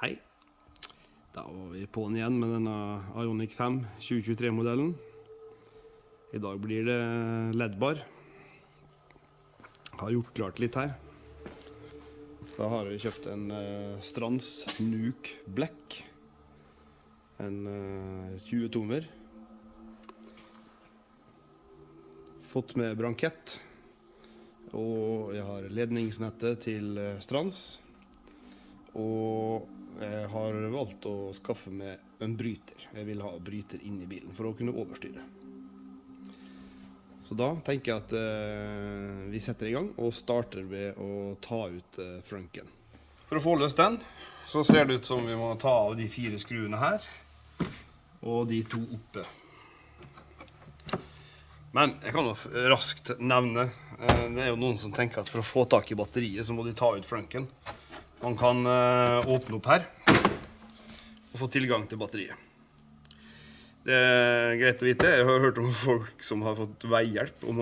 Hei, da var vi på'n igjen med denne Ioniq 5 2023-modellen. I dag blir det LED-bar. Har gjort klart litt her. Da har vi kjøpt en Strands Nuke Black. En 20-tommer. Fått med brankett. Og jeg har ledningsnettet til Strands. Og jeg har valgt å skaffe meg en bryter. Jeg vil ha bryter inn i bilen for å kunne overstyre. Så da tenker jeg at vi setter i gang og starter ved å ta ut frunken. For å få løst den, så ser det ut som vi må ta av de 4 skruene her, og de 2 oppe. Men jeg kan jo raskt nevne, det er jo noen som tenker at for å få tak i batteriet så må de ta ut frunken. Man kan åpne opp her og få tilgang til batteriet. Det er greit å vite. Jeg har hørt om folk som har fått veihjelp og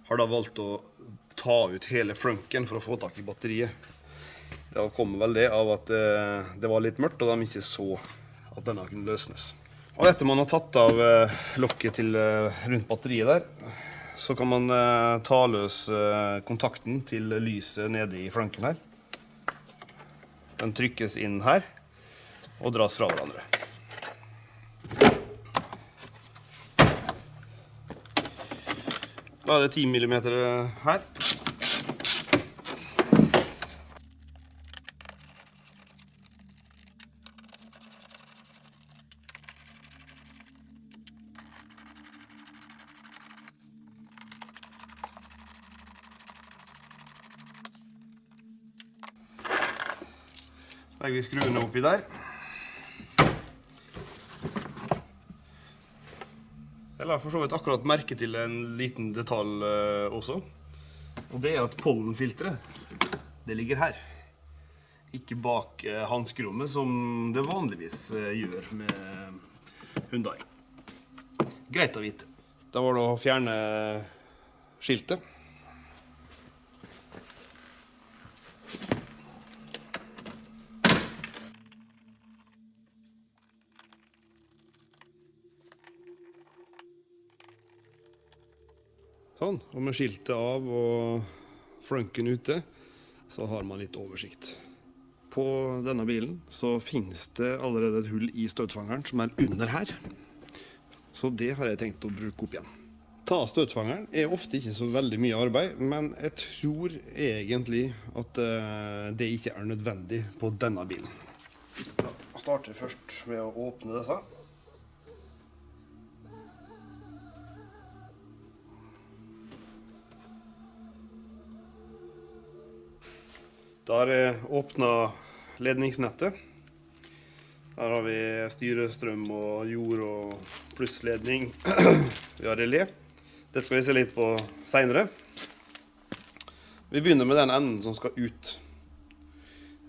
har da valgt å ta ut hele frunken for å få tak i batteriet. Det kom vel det av at det var litt mørkt og de ikke så at denne kunne løsnes. Og etter man har tatt av lokket til rundt batteriet der, så kan man ta løs kontakten til lyset nede i frunken her. Den trykkes inn her og dras fra hverandre. Da er det 10 mm her. Legger vi skruene oppi der. Jeg la for så vidt akkurat merke til en liten detalj også. Og det er at pollenfilteret, det ligger her. Ikke bak hanskerommet som det vanligvis gjør med Hyundai. Greit å vite. Da var det å fjerne skiltet. Sånn, og med skiltet av og frunken ute, så har man litt oversikt. På denne bilen så finnes det allerede et hull i støtfangeren som er under her. Så det har jeg tenkt å bruke opp igjen. Ta støtfangeren er ofte ikke så veldig mye arbeid, men jeg tror egentlig at det ikke er nødvendig på denne bilen. Jeg starter først med å åpne disse. Da har jeg åpnet ledningsnettet. Der har vi styrestrøm og jord og plussledning. Vi har relé. Det skal vi se litt på senere. Vi begynner med den enden som skal ut.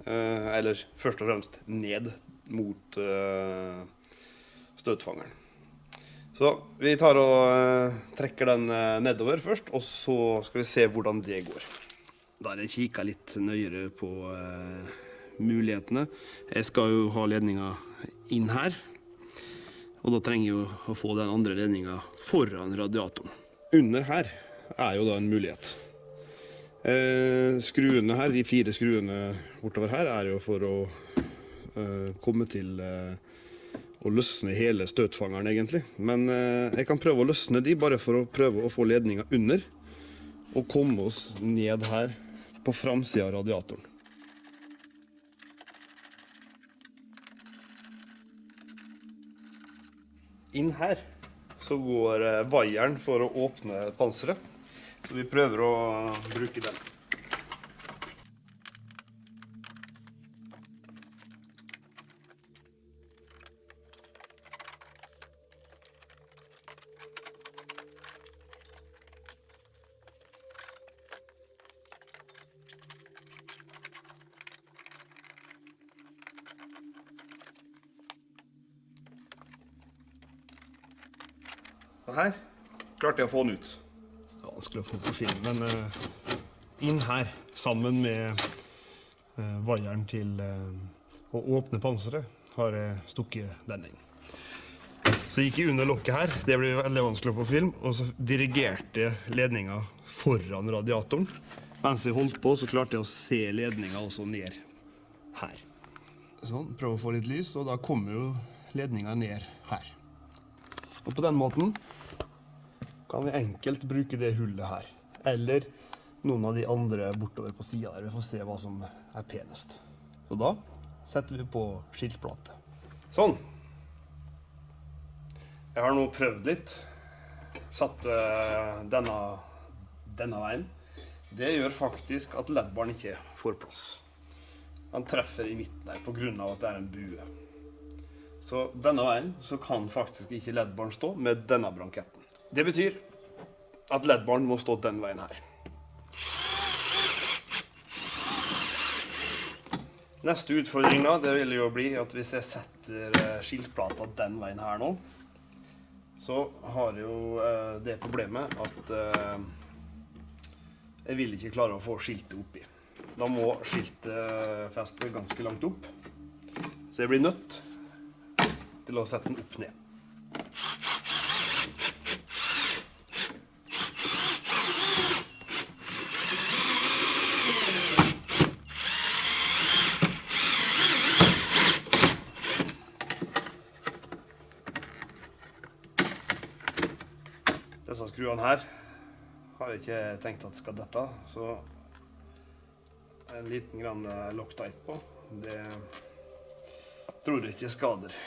Eller først og fremst ned mot støtfangeren. Så vi tar og trekker den nedover først, og så skal vi se hvordan det går. Da har jeg kikket litt nøyere på mulighetene. Jeg skal jo ha ledningen inn her, og da trenger jeg jo å få den andre ledningen foran radiatoren. Under her er jo da en mulighet. Skruene her, de 4 skruene bortover her, er jo for å komme til å løsne hele støtfangeren egentlig. Men jeg kan prøve å løsne de bare for å prøve å få ledningen under, og komme oss ned her på framsiden av radiatoren. Inn her så går vaieren for å åpne panseret, så vi prøver å bruke den. Så her klarte jeg å få den ut. Det var vanskelig å få på film, men inn her, sammen med vaieren til å åpne panseret, har jeg stukket den inn. Så gikk jeg under lokket her, det ble veldig vanskelig på film, og så dirigerte jeg ledningen foran radiatoren. Mens jeg holdt på, så klarte jeg å se ledningen også ned her. Sånn, prøv å få litt lys, og da kommer jo ledningen ned her. Og på den måten kan vi enkelt bruke det hullet her, eller noen av de andre bortover på siden der. Vi får se hva som er penest. Så da setter vi på skiltplate. Sånn. Jeg har nå prøvd litt. Satt denne veien. Det gjør faktisk at LED-baren ikke får plass. Han treffer i midten der på grunn av at det er en bue. Så denne veien så kan faktisk ikke LED-baren stå med denne branketten. Det betyr at LED-baren må stå den veien her. Neste utfordring da, det vil jo bli at hvis jeg setter skiltplata den veien her nå, så har jo det problemet at jeg vil ikke klare å få skiltet oppi. Da må skiltet feste ganske langt opp, så jeg blir nødt til å sette den opp ned. Disse skruene her har jeg ikke tenkt at skal dette, så en liten grann Loctite på, det tror jeg ikke skader.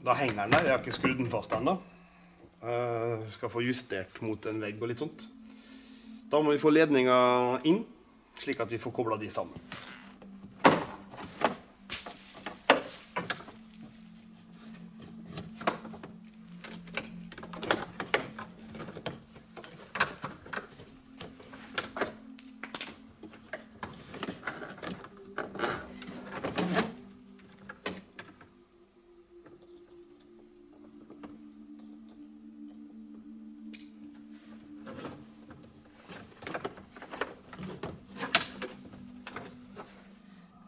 Da henger den der, jeg har ikke skrudd den fast enda. Skal få justert mot en vegg og litt sånt. Da må vi få ledningen inn, slik at vi får koblet de sammen.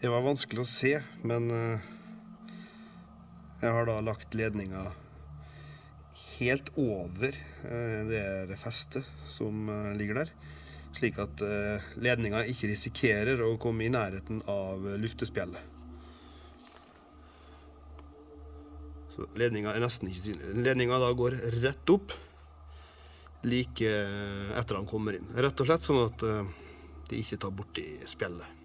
Det var vanskelig å se, men jeg har da lagt ledningen helt over det festet som ligger der, slik at ledningen ikke risikerer å komme i nærheten av luftespjellet. Så ledningen er nesten ikke synlig. Ledningen da går rett opp, like etter han kommer inn. Rett og slett sånn at de ikke tar bort i spjellet.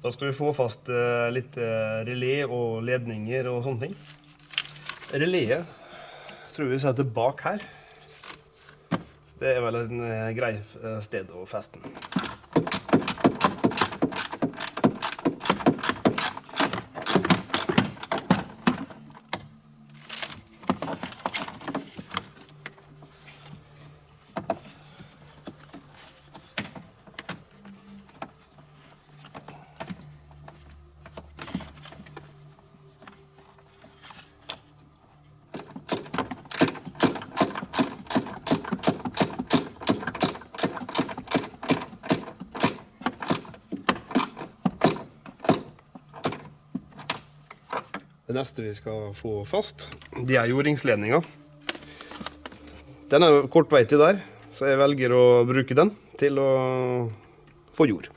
Da skal vi få fast litt relé og ledninger og sånne ting. Reléet tror vi setter bak her. Det er vel en grei sted å feste den. Det neste vi skal få fast, det er jordingsledningen. Den er kort vei til der, så jeg velger å bruke den til å få jord.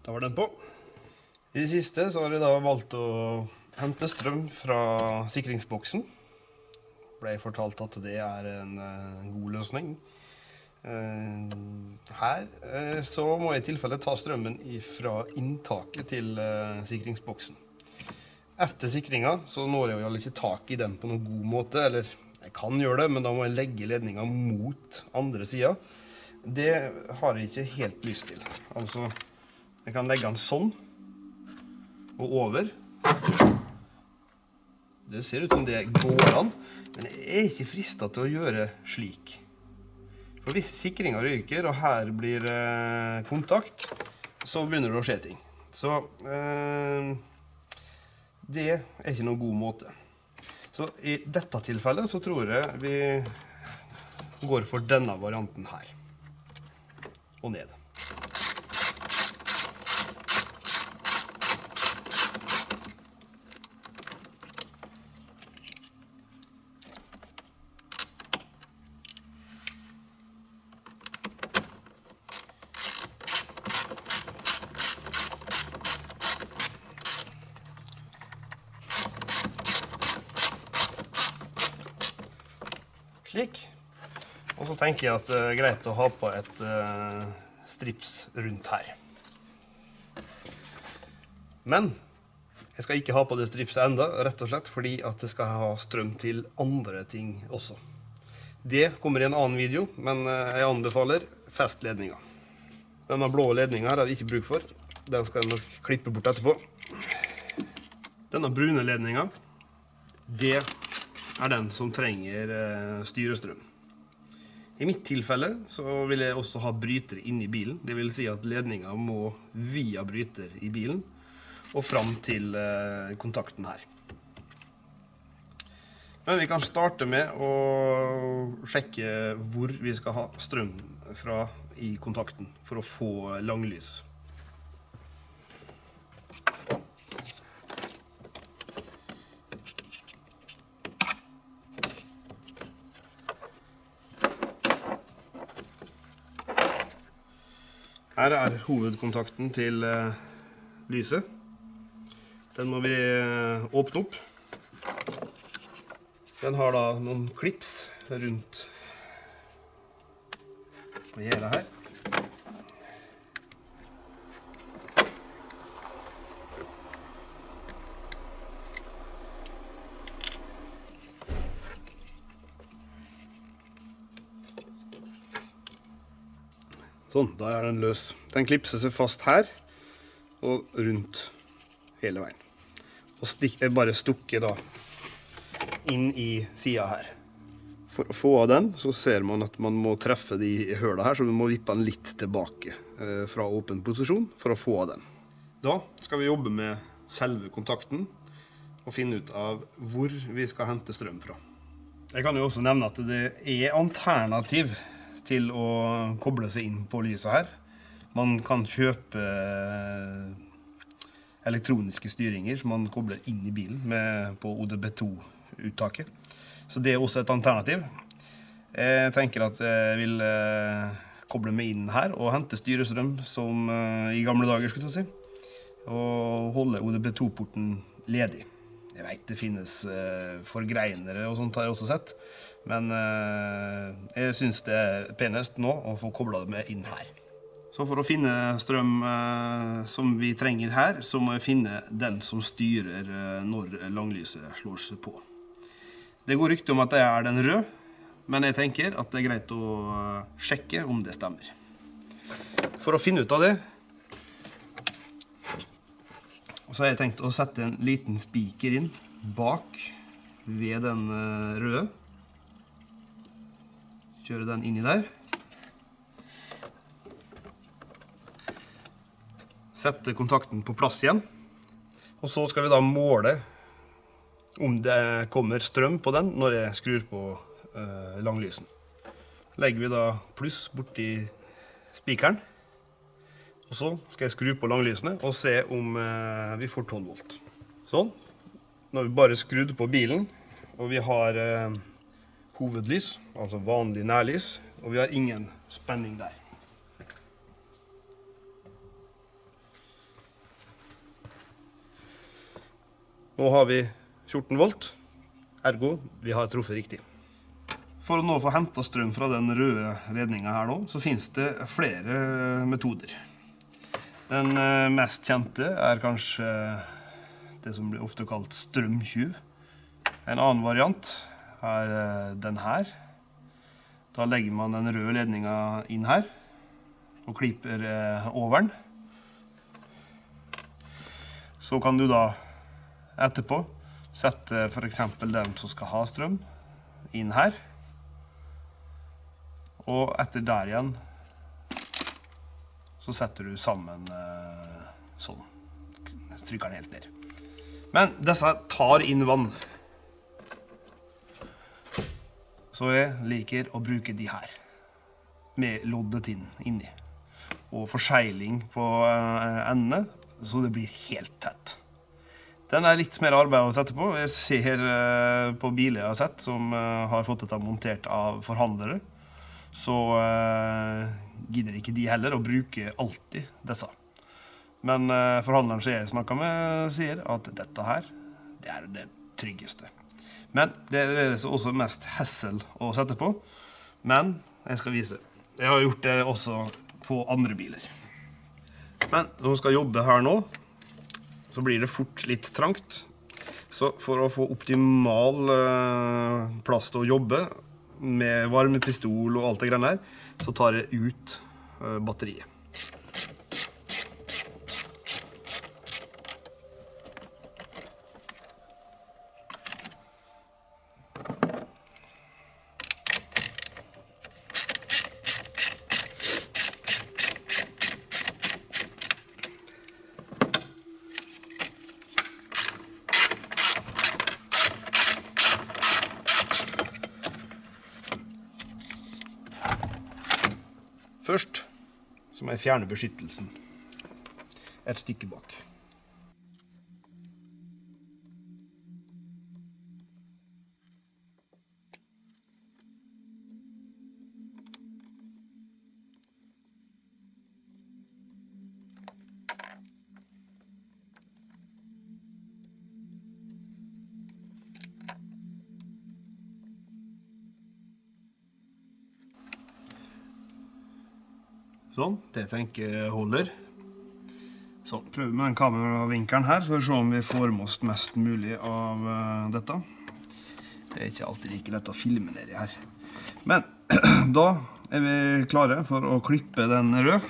Da var den på. I det siste så har jeg da valgt å hente strøm fra sikringsboksen. Ble fortalt at det en god løsning. Her så må jeg I tilfelle ta strømmen fra inntaket til sikringsboksen. Etter sikringen så når jeg jo ikke tak I den på noen god måte, eller jeg kan gjøre det, men da må jeg legge ledningen mot andre siden. Det har jeg ikke helt lyst til. Altså, jeg kan legge den sånn, og over. Det ser ut som det går an, men jeg ikke fristet til å gjøre slik. For hvis sikringen ryker, og her blir kontakt, så begynner det å skje ting. Så det ikke noen god måte. Så I dette tilfellet så tror jeg vi går for denne varianten her. Og ned. Slik. Og så tenker jeg at det greit å ha på et strips rundt her. Men jeg skal ikke ha på det stripset enda, rett og slett fordi at det skal ha strøm til andre ting også. Det kommer I en annen video, men jeg anbefaler festledninger. Denne blå ledningen her har vi ikke bruk for. Den skal jeg nok klippe bort etterpå. Denne brune ledningen, det den som trenger styrestrøm. I mitt tilfelle så vil jeg også ha brytere inn I bilen. Det vil si at ledningen må via bryter I bilen og fram til kontakten her. Men vi kan starte med å sjekke hvor vi skal ha strøm fra I kontakten for å få langlys. Her hovedkontakten til lyset. Den må vi åpne opp. Den har da noen klips rundt på gjerdet her. Sånn, da den løs. Den klipser seg fast her, og rundt hele veien. Og bare stukker da inn I siden her. For å få av den, så ser man at man må treffe de hølene her, så vi må vippe den litt tilbake fra åpen posisjon for å få av den. Da skal vi jobbe med selve kontakten, og finne ut av hvor vi skal hente strøm fra. Jeg kan jo også nevne at det alternativ til å koble seg inn på lyset her. Man kan kjøpe elektroniske styringer som man kobler inn I bilen på ODB2-uttaket. Så det også et alternativ. Jeg tenker at jeg vil koble meg inn her og hente styrestrøm som I gamle dager, skulle jeg si. Og holde ODB2-porten ledig. Jeg vet det finnes forgreinere og sånt har jeg også sett. Men jeg synes det penest nå å få koblet det med inn her. Så for å finne strøm som vi trenger her, så må jeg finne den som styrer når langlyset slår seg på. Det går rykte om at det den røde, men jeg tenker at det greit å sjekke om det stemmer. For å finne ut av det, så har jeg tenkt å sette en liten spiker inn bak ved den røde. Kjøre den inn I der. Sette kontakten på plass igjen. Og så skal vi da måle om det kommer strøm på den når jeg skrur på langlysen. Legger vi da pluss bort I spikeren. Og så skal jeg skru på langlysene og se om vi får 12 volt. Sånn. Nå har vi bare skrudd på bilen, og vi har hovedlys, altså vanlig nærlys, og vi har ingen spenning der. Nå har vi 14 volt, ergo vi har truffet riktig. For å nå få hentet strøm fra den røde ledningen her nå, så finnes det flere metoder. Den mest kjente kanskje det som blir ofte kalt strømtjuv. En annen variant den her. Da legger man den røde ledningen inn her, og klipper over den. Så kan du da etterpå sette for eksempel den som skal ha strøm inn her. Og etter der igjen så setter du sammen sånn. Stryker den helt ned. Men disse tar inn vann. Så jeg liker å bruke de her. Med loddet inni. Og forsegling på endene, så det blir helt tett. Den litt mer arbeid å sette på. Jeg ser på biler jeg har sett som har fått dette montert av forhandlere. Så gidder ikke de heller å bruke alltid disse. Men forhandleren som jeg snakket med sier at dette her, det det tryggeste. Men det også mest hassle å sette på. Men jeg skal vise. Jeg har gjort det også på andre biler. Men når man skal jobbe her nå, så blir det fort litt trangt. Så for å få optimal plass til å jobbe, med varmepistol og alt det greiene her, så tar jeg ut batteriet. Først så må jeg fjerne beskyttelsen et stykke bak. Sånn, det tenker jeg holder. Så prøver vi med den kameravinkelen her, så vi ser om vi får med oss mest mulig av dette. Det ikke alltid like lett å filme nedi her. Men da vi klare for å klippe den rød.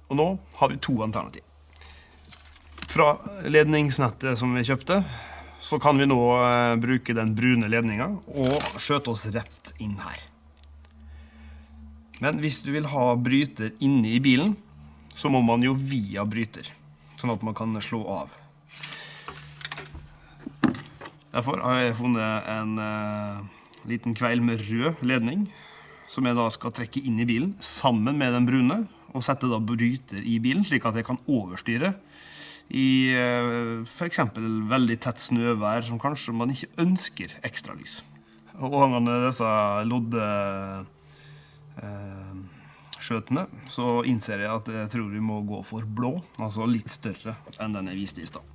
Og nå har vi to alternativ. Fra ledningsnettet som vi kjøpte, så kan vi nå bruke den brune ledningen og skjøte oss rett inn her. Men hvis du vil ha bryter inne i bilen, så må man jo via bryter, sånn at man kan slå av. Derfor har jeg funnet en liten kveil med rød ledning, som jeg da skal trekke inn i bilen, sammen med den brune, og sette da bryter i bilen, slik at jeg kan overstyre i for eksempel veldig tett snøvær, som kanskje man ikke ønsker ekstra lys. Og angående disse loddeskjøtene, så innser jeg at jeg tror vi må gå for blå, altså litt større enn den jeg viste i stad.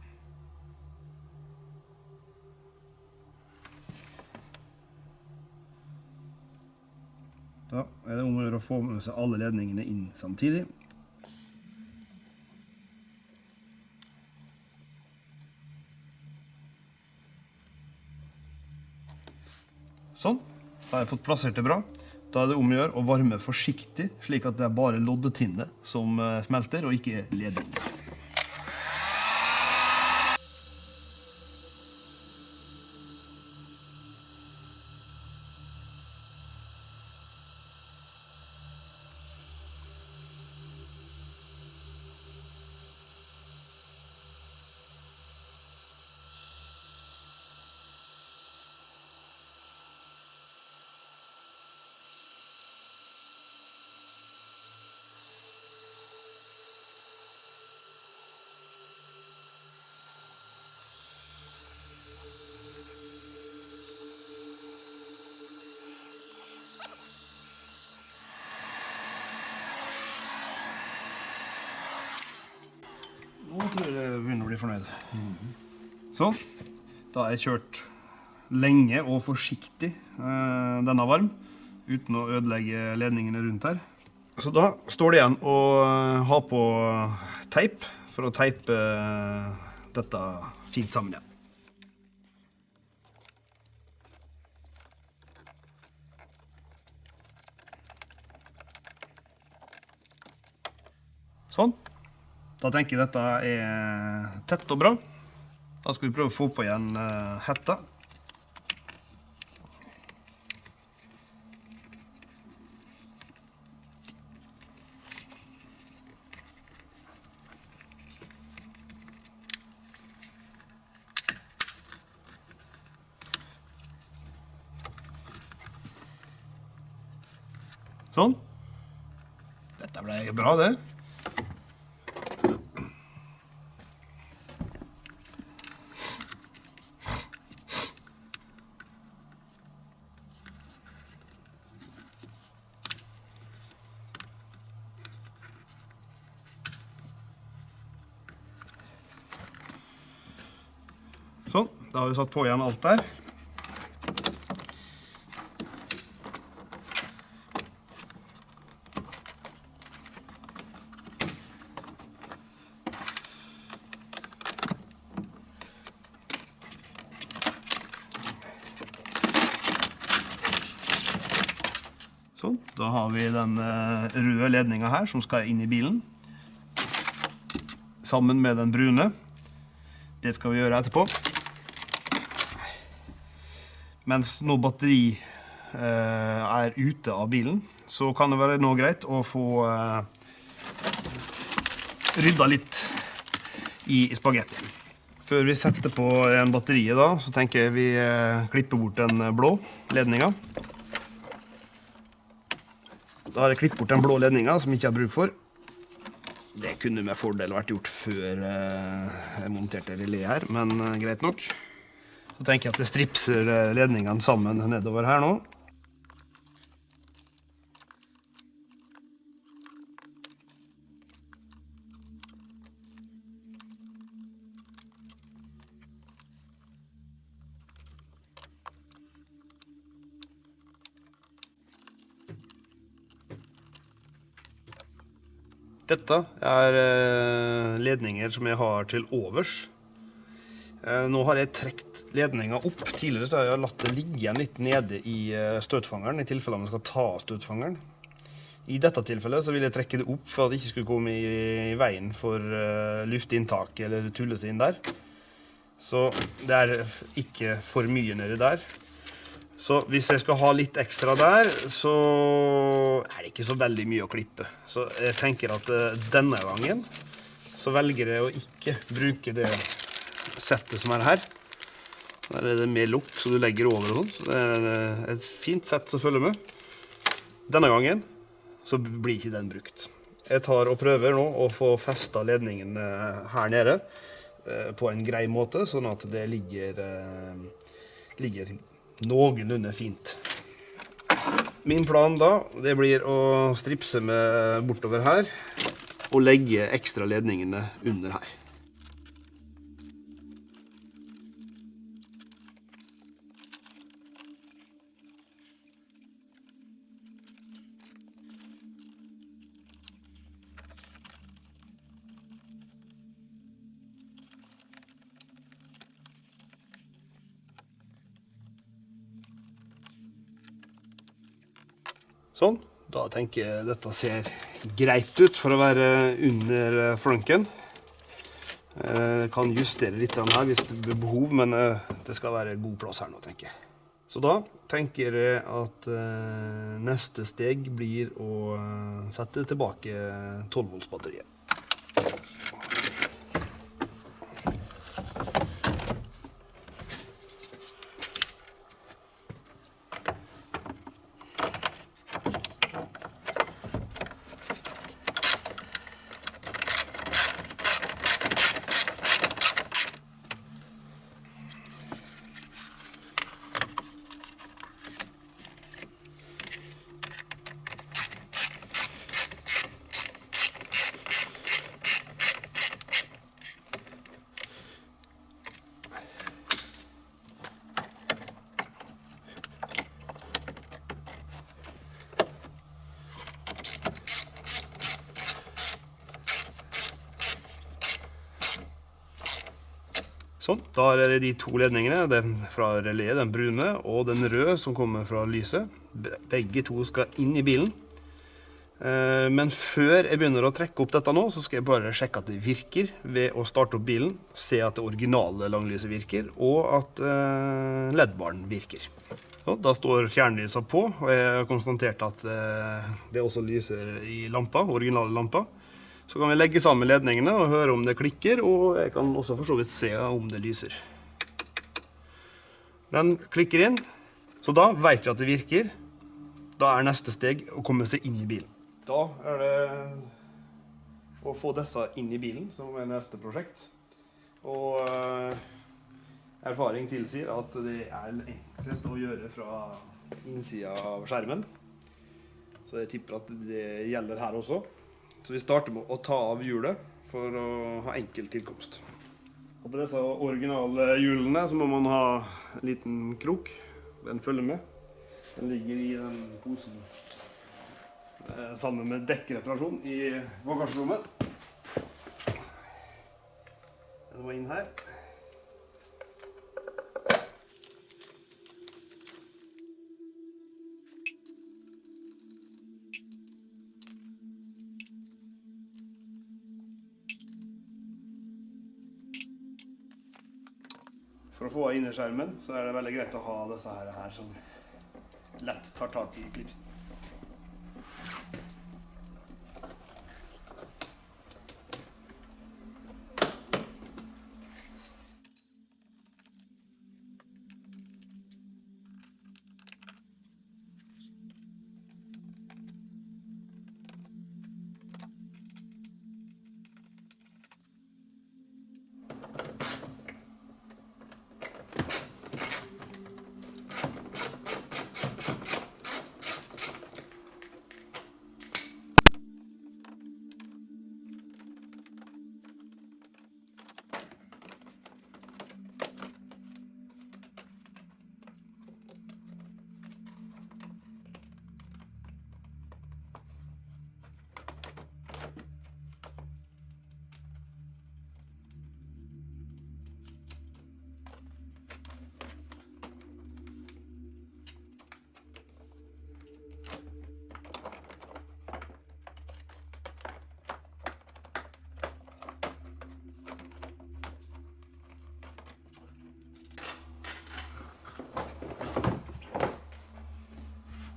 Da det om å gjøre å få med seg alle ledningene inn samtidig. Sånn, da har jeg fått plassert det bra. Da det om å gjøre å varme forsiktig, slik at det bare loddetinnet som smelter, og ikke ledningen. tror jeg begynner å bli fornøyd. Sånn. Da har jeg kjørt lenge og forsiktig denne varm, uten å ødelegge ledningene rundt her. Så da står det igjen å ha på teip, for å teipe dette fint sammen igjen. Sånn. Da tenker jeg dette er tett og bra. Da skal vi prøve å få på igjen hetta. Sånn. Dette ble bra, det. Sånn, da har vi satt på igjen alt der. Sånn, da har vi den røde ledningen her som skal inn i bilen. Sammen med den brune. Det skal vi gjøre etterpå. Mens når batteri er ute av bilen, så kan det være noe greit å få rydda litt i spagettien. Før vi setter på en batteriet da, så tenker jeg vi klipper bort den blå ledningen. Da har jeg klippet bort den blå ledningen som jeg ikke har bruk for. Det kunne med fordel vært gjort før jeg monterte relé her, men greit nok. Så tenker jeg at jeg stripser ledningene sammen nedover her nå. Dette er ledninger som jeg har til overs. Nå har jeg trekt ledningen opp. Tidligere så har jeg latt det ligge igjen litt nede i støtfangeren, i tilfelle man skal ta støtfangeren. I dette tilfellet så vil jeg trekke det opp for at det ikke skulle komme i veien for luftinntak eller tulle seg inn der. Så det er ikke for mye nede der. Så hvis jeg skal ha litt ekstra der, så er det ikke så veldig mye å klippe. Så jeg tenker at denne gangen så velger jeg å ikke bruke det settet som er her. Der er det med lokk, så du legger over og sånn. Så det er et fint sett som følger med. Denne gangen så blir ikke den brukt. Jeg tar og prøver nå å få festet ledningen her nede på en grei måte, sånn at det ligger noenlunde fint. Min plan da, det blir å stripse med bortover her og legge ekstra ledningene under her. Sånn, da tenker jeg dette ser greit ut for å være under flanken. Jeg kan justere litt her hvis det blir behov, men det skal være god plass her nå, tenker jeg. Så da tenker jeg at neste steg blir å sette tilbake 12 volts batteriet. Sånn, da er det de to ledningene, den fra reléet, den brune, og den røde som kommer fra lyset. Begge to skal inn i bilen. Men før jeg begynner å trekke opp dette nå, så skal jeg bare sjekke at det virker ved å starte opp bilen, se at det originale langlyset virker, og at LED-baren virker. Så, da står fjernlyset på, og jeg har konstatert at det også lyser i lampa, originale lampa. Så kan vi legge sammen ledningene og høre om det klikker, og jeg kan også for så vidt se om det lyser. Den klikker inn, så da vet vi at det virker. Da er neste steg å komme seg inn i bilen. Da er det å få disse inn i bilen som er neste prosjekt. Og erfaring tilsier at det er enklest å gjøre fra innsiden av skjermen. Så jeg tipper at det gjelder her også. Så vi starter med å ta av hjulet for å ha enkel tilkomst. Og på disse originale hjulene så må man ha en liten krok. Den følger med. Den ligger i den posen sammen med dekkreparasjon i bagasjerommet. Den må inn her. For å få inn i skjermen så er det veldig greit å ha disse her som lett tar tak i klipsen.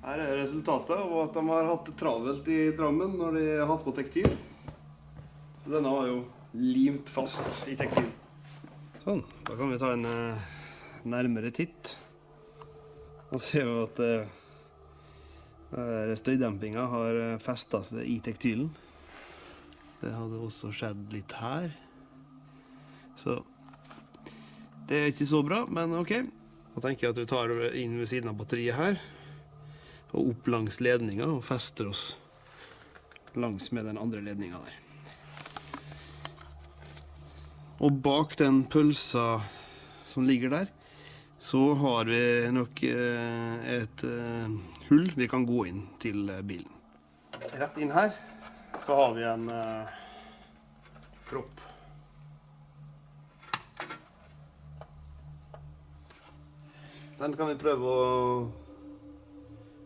Her er resultatet av at de har hatt det travelt i Drammen når de har hatt på tektyl. Så denne har jo limt fast i tektyl. Sånn, da kan vi ta en nærmere titt. Og ser vi at støydempingen har festet seg i tektylen. Det hadde også skjedd litt her. Så det er ikke så bra, men ok. Da tenker jeg at vi tar det inn ved siden av batteriet her. Og opp langs ledningen og fester oss langs med den andre ledningen der. Og bak den pølsa som ligger der, så har vi nok et hull vi kan gå inn til bilen. Rett inn her så har vi en propp. Den kan vi prøve å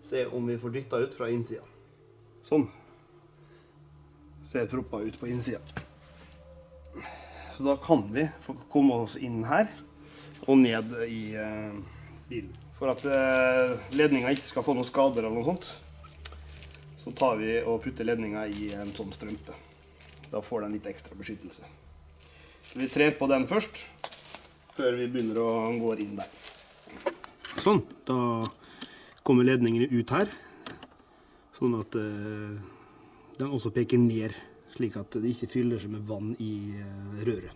se om vi får dyttet ut fra innsiden. Sånn. Ser proppa ut på innsiden. Så da kan vi få komme oss inn her og ned i bilen. For at ledningen ikke skal få noen skader eller noe sånt, så tar vi og putter ledningen i en sånn strømpe. Da får den litt ekstra beskyttelse. Så vi trer på den først, før vi begynner å gå inn der. Sånn, da kommer ledningene ut her, sånn at den også peker ned, slik at det ikke fyller seg med vann i røret.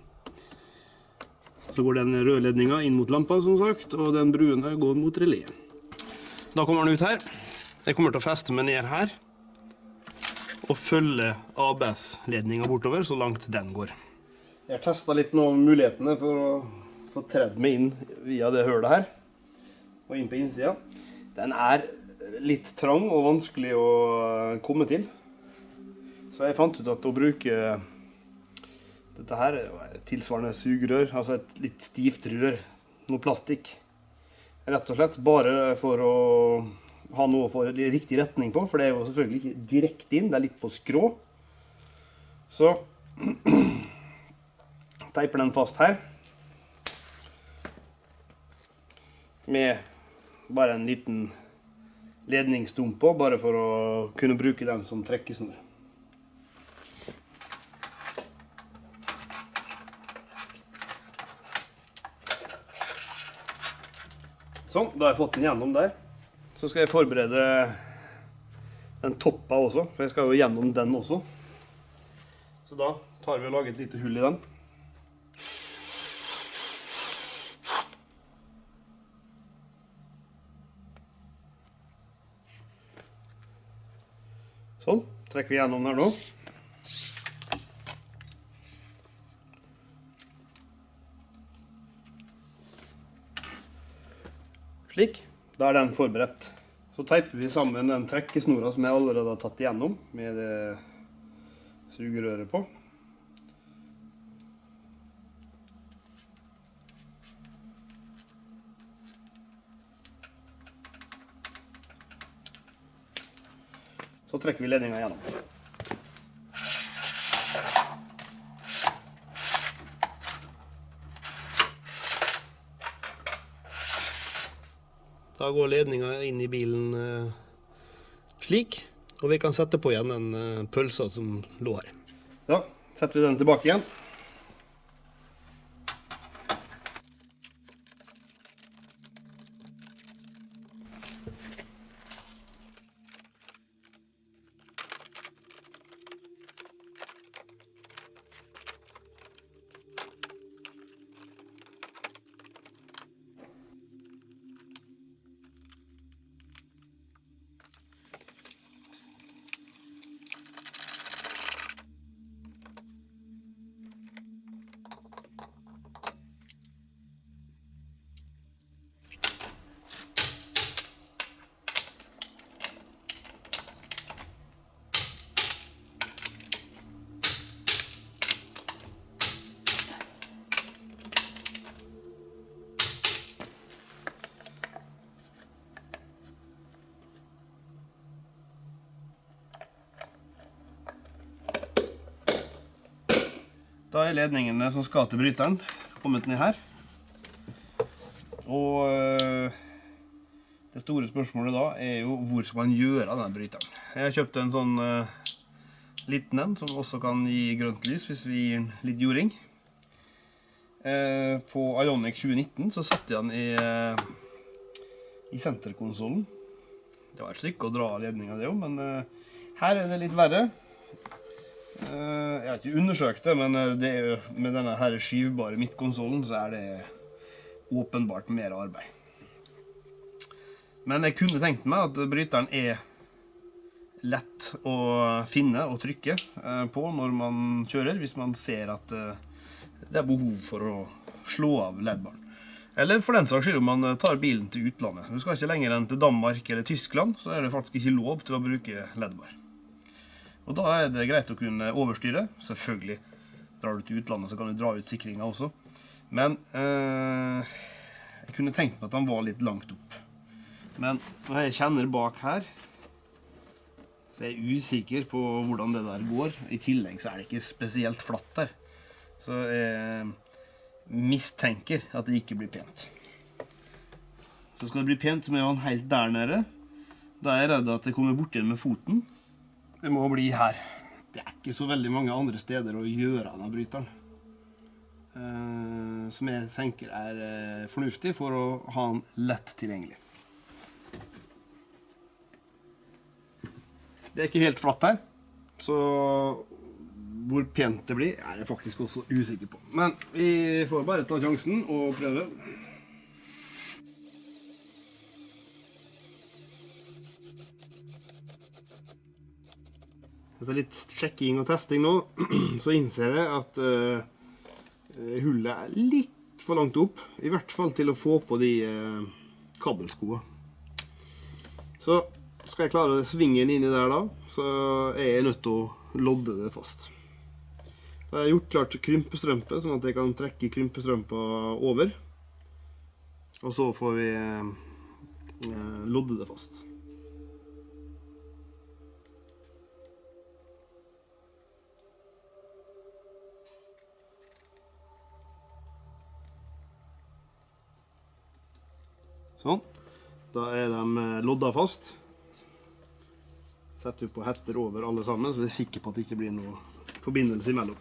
Så går den røde ledningen inn mot lampa, som sagt, og den brune går mot reléet. Da kommer den ut her. Jeg kommer til å feste meg ned her, og følge ABS-ledningen bortover, så langt den går. Jeg har testet litt nå mulighetene for å få tredd meg inn via det hølet her, og inn på innsiden. Den er litt trang og vanskelig å komme til. Så jeg fant ut at å bruke dette dette her er tilsvarende sugerør, altså et litt stivt rør, noe plastikk. Rett og slett bare for å ha noe for riktig retning på, for det er jo selvfølgelig ikke direkte inn, det er litt på skrå. Så teiper den fast her, med bare en liten ledningsstump på, bare for å kunne bruke den som trekkesnor. Sånn, da har jeg fått den gjennom der. Så skal jeg forberede den toppa også, for jeg skal jo gjennom den også. Så da tar vi og lager et lite hull i den. Sånn, trekker vi gjennom her nå. Slik, da er den forberedt. Så teiper vi sammen den trekkesnora som jeg allerede har tatt igjennom med det sugerøret på. Så trekker vi ledningen gjennom. Da går ledningen inn i bilen slik, og vi kan sette på igjen den pølsa som lå her. Da setter vi den tilbake igjen. Da er ledningene som skal til bryteren kommet ned her. Og det store spørsmålet da er jo hvor skal man gjøre denne bryteren. Jeg har kjøpt en sånn liten en som også kan gi grønt lys hvis vi gir den litt jording. På Ioniq 2019 så satte jeg den i senterkonsolen. Det var et stykke å dra ledningen det jo, men her er det litt verre. Jeg har ikke undersøkt det, men det er jo, med denne her skyvbare midtkonsolen så er det åpenbart mer arbeid. Men jeg kunne tenkt meg at bryteren er lett å finne og trykke på når man kjører, hvis man ser at det er behov for å slå av LED-baren. Eller for den saks skyld om man tar bilen til utlandet. Du skal ikke lenger enn til Danmark eller Tyskland, så er det faktisk ikke lov til å bruke LED-bar. Og da er det greit å kunne overstyre. Selvfølgelig drar du til utlandet så kan du dra ut sikringen også. Men jeg kunne tenkt meg at den var litt langt opp. Men når jeg kjenner bak her, så er jeg usikker på hvordan det der går. I tillegg så er det ikke spesielt flatt der. Så jeg mistenker at det ikke blir pent. Så skal det bli pent, så må jeg ha den helt der nede. Da er jeg redd at det kommer bort igjen med foten. Det må bli her. Det er ikke så veldig mange andre steder å gjøre denne bryteren. Som jeg tenker er fornuftig for å ha den lett tilgjengelig. Det er ikke helt flatt her, så hvor pent det blir er jeg faktisk også usikker på. Men vi får bare ta sjansen og prøve. Etter litt sjekking og testing nå, så innser jeg at hullet er litt for langt opp, i hvert fall til å få på de kabelskoene. Så skal jeg klare svingen inni der da, så er jeg nødt til å lodde det fast. Så jeg har gjort klart krympestrømpe, sånn at jeg kan trekke krympestrømpa over. Og så får vi lodde det fast. Sånn. Da er de lodda fast. Setter vi på hetter over alle sammen, så vi er sikre på at det ikke blir noe forbindelse imellom.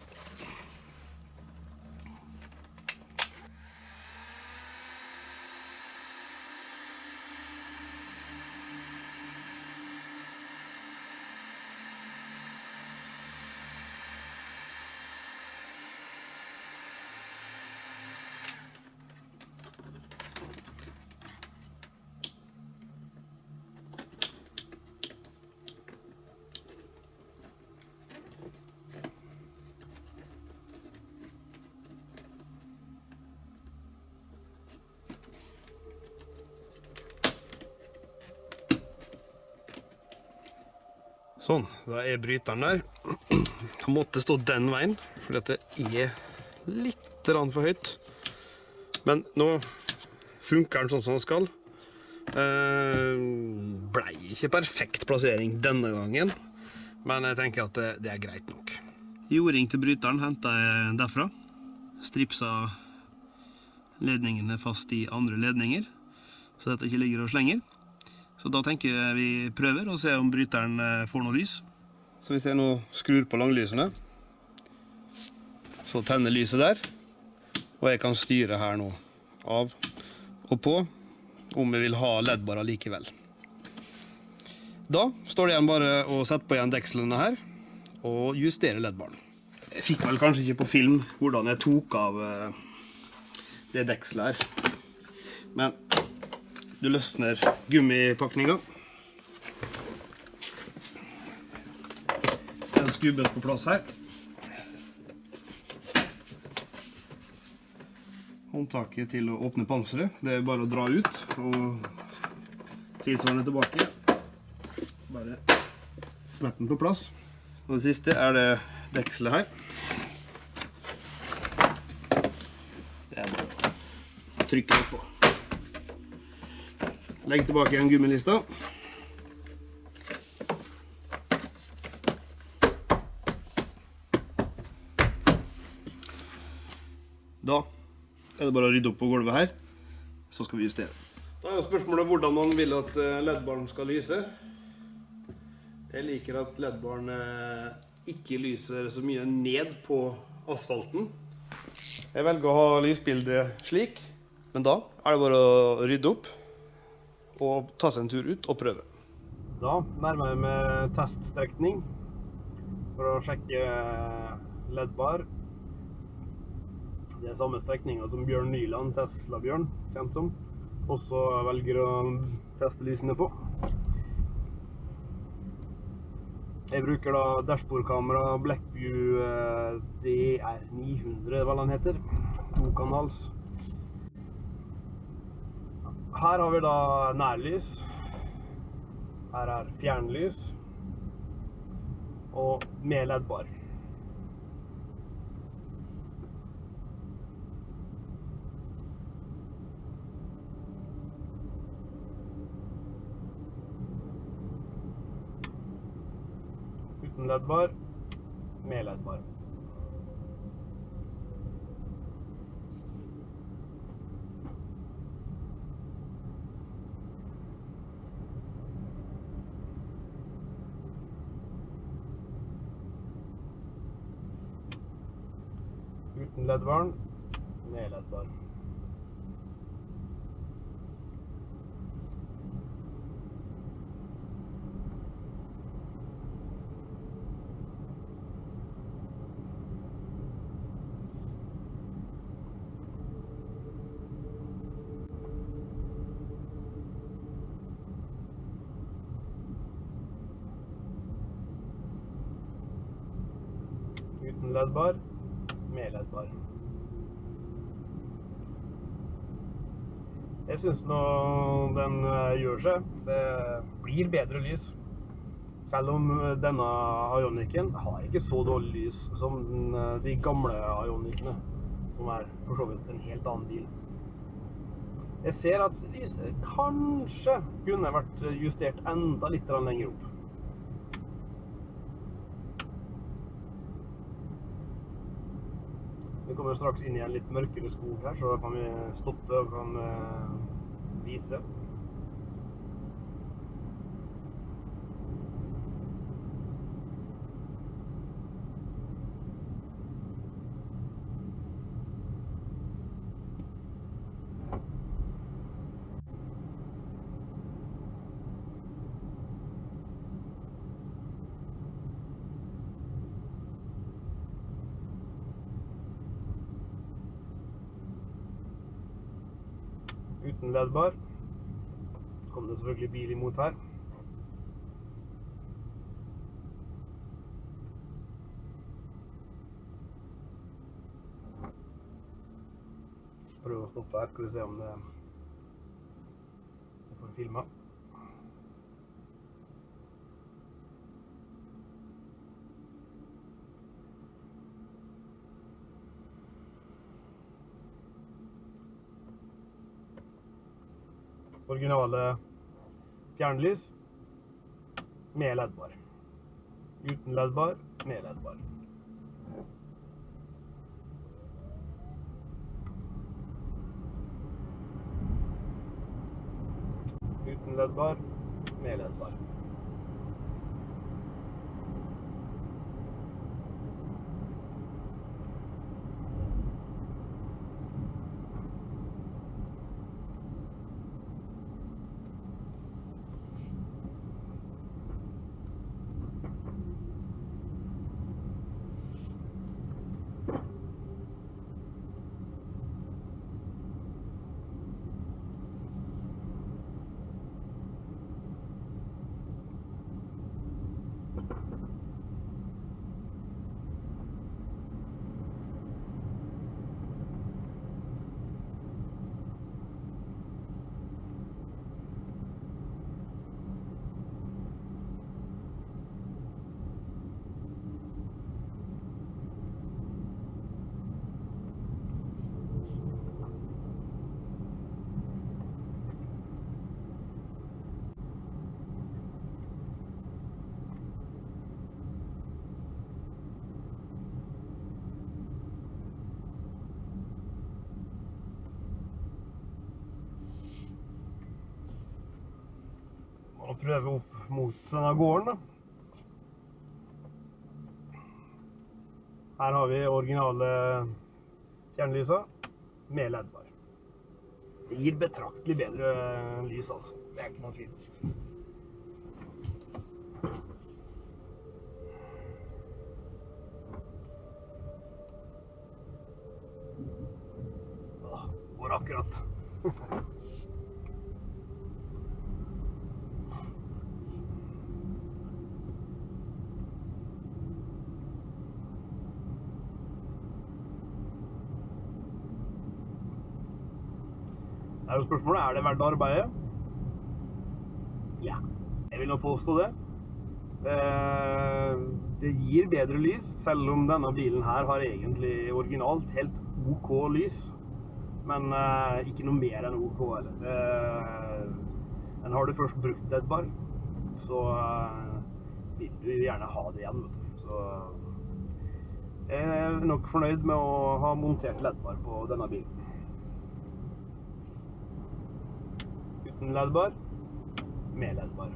Sånn, da er bryteren der. Han måtte stå den veien, fordi at det er litt for høyt. Men nå funker den sånn som den skal. Ble ikke perfekt plassering denne gangen, men jeg tenker at det er greit nok. Jording til bryteren hentet jeg derfra. Stripsa ledningene fast i andre ledninger, så dette ikke ligger og slenger. Så da tenker jeg vi prøver og ser om bryteren får noe lys. Så hvis jeg nå skrur på langlysene, så tenner lyset der. Og jeg kan styre her nå av og på, om jeg vil ha LED-barer likevel. Da står det igjen bare å sette på igjen dekslene her, og justere LED-baren. Jeg fikk vel kanskje ikke på film hvordan jeg tok av det dekselet her. Men du løsner gummipakninga. Den skubbes på plass her. Håndtaket til å åpne panseret, det er bare å dra ut og tilsvarende tilbake. Bare smette den på plass. Og det siste er det dekselet her. Det er bare å trykke opp på. Legg tilbake igjen gummilista. Da er det bare å rydde opp på gulvet her, så skal vi justere. Da er spørsmålet hvordan man vil at LED-baren skal lyse. Jeg liker at LED-baren ikke lyser så mye ned på asfalten. Jeg velger å ha lysbildet slik, men da er det bare å rydde opp og ta seg en tur ut og prøve. Da nærmer jeg med teststrekning for å sjekke LED-bar. Det er samme strekningen som Bjørn Nyland, Tesla-Bjørn, kjent som. Også velger å teste lysene på. Jeg bruker da dashbordkamera Blackview DR900, hva den heter. 2-kanals. Her har vi da nærlys. Her er fjernlys. Og med LED-bar. Uten LED-bar, med LED-bar. Uten LED-baren, med LED-bar. Uten LED-bar, med LED-bar. Jeg synes nå den gjør seg. Det blir bedre lys. Selv om denne Ionicen har ikke så dårlig lys som de gamle Ionicene, som for så vidt en helt annen bil. Jeg ser at lyset kanskje kunne vært justert enda litt lenger opp. Vi kommer straks inn i en litt mørkere skog her, så da kan vi stoppe og kan vise. Uten LED-bar. Kom det selvfølgelig bil imot her. Prøv å stoppe her, skal vi se om det får filmet. Originale fjernlys med LED-bar. Uten LED-bar, med LED-bar. Uten LED-bar, med LED-bar. Og prøve opp mot denne gården da. Her har vi originale fjernlyser med LED-bar. Det gir betraktelig bedre lys altså, det er ikke noe tvil. Går akkurat. Det er jo spørsmålet, det verdt arbeidet? Ja, jeg vil nå påstå det. Det gir bedre lys, selv om denne bilen her har egentlig originalt helt OK lys. Men ikke noe mer enn OK heller. Men har du først brukt LED-bar, så vil du gjerne ha det igjen. Så jeg er nok fornøyd med å ha montert LED-bar på denne bilen. Uten LED-bar, med LED-bar.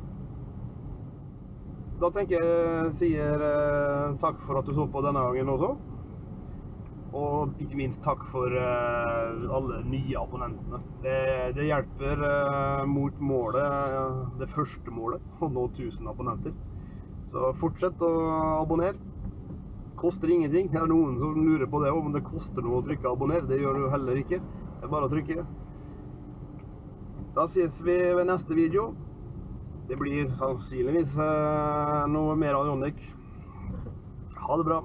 Da tenker jeg sier takk for at du så på denne gangen også. Og ikke minst takk for alle nye abonnentene. Det hjelper mot målet, det første målet, å nå 1000 abonnenter. Så fortsett å abonnere. Koster ingenting. Det er noen som lurer på det, om det koster noe å trykke abonner. Det gjør du heller ikke. Det er bare å trykke. Da ses vi ved neste video. Det blir sannsynligvis noe mer Ioniq. Ha det bra.